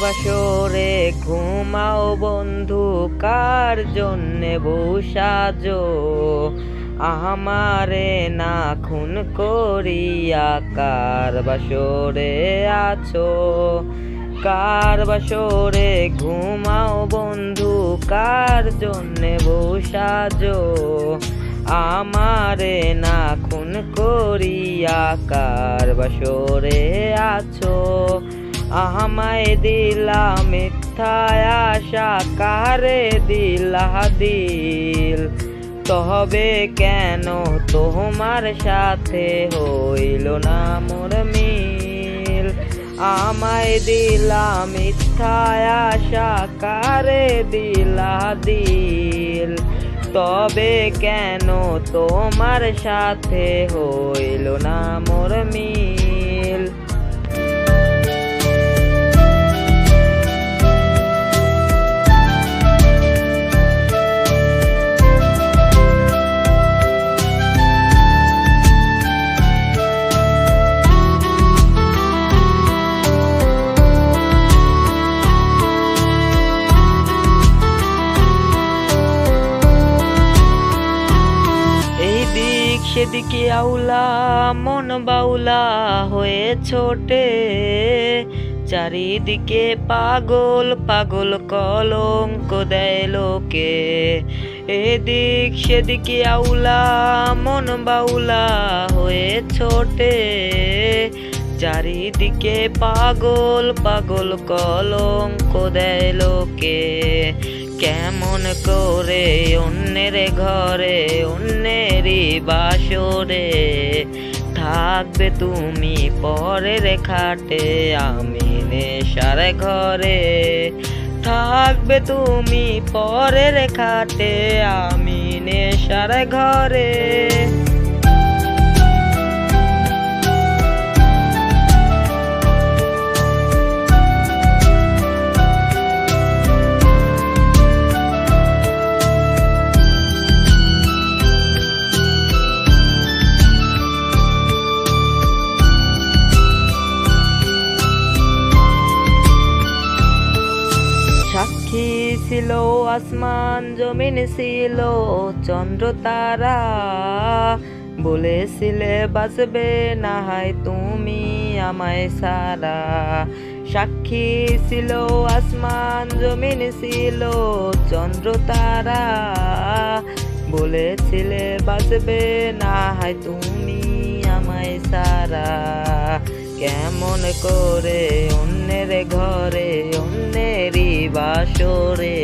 বাসরে ঘুমাও বন্ধু, কার জন্যে বউ সাজো? আমারে না খুন করিয়া কার বাসরে আছো? কার বাসরে ঘুমাও বন্ধু, কার জন্যে বউ সাজো? আমারে না খুন করিয়া কার বাসরে আছো? আমায় দিলা মিথ্যা আশা, কারে দিলা দিল? তবে কেন তোমার সাথে হইল না মোর মিল? আমায় দিলা মিথ্যা আশা, কারে দিলা দিল? তবে কেন তোমার সাথে হইল না মোর মিল? সেদিকে আউলা মন বাউলা হয়ে ছোটে, চারিদিকে পাগল পাগল কলঙ্ক দেয় লোকে। এদিক সেদিকে আউলা মন বাউলা হয়ে ছোটে, চারিদিকে পাগল পাগল কলঙ্ক দেয় লোকে। কেমন করে অন্যের ঘরে অন্যেরই বাসরে থাকবে তুমি পরের খাটে, আমি নেশার ঘরে থাকবে তুমি পরের খাটে, আমি নেশার ঘরে। সাক্ষী ছিল আসমান জমিন ছিল চন্দ্র তারা, বলেছিলে বাঁচবে না হয় তুমি আমায় সারা। সাক্ষী ছিল আসমান জমিন ছিল চন্দ্র তারা, বলেছিলে বাঁচবে না হয় তুমি আমায় সারা। কেমন করে অন্যের ঘরে অন্যেরই বাসরে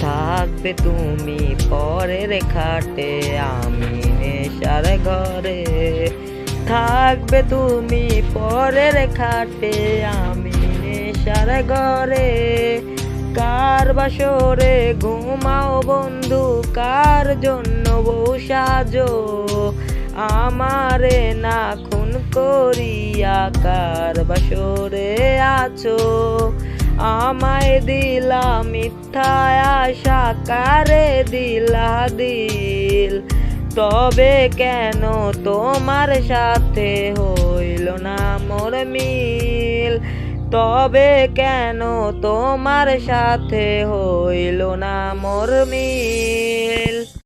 থাকবে তুমি পরের খাটে, আমি নেশার ঘরে থাকবে তুমি পরের খাটে, আমি নেশার ঘরে। কার বাসরে ঘুমাও বন্ধু, কার জন্য বউ সাজো? আমারে না খুন করিয়া কার বাসরে আছো? আমায় দিলা মিথ্যা আশা, কারে দিলা দিল? তবে কেন তোমার সাথে হইল না মোর মিল? তবে কেন তোমার সাথে হইল না মোর মিল?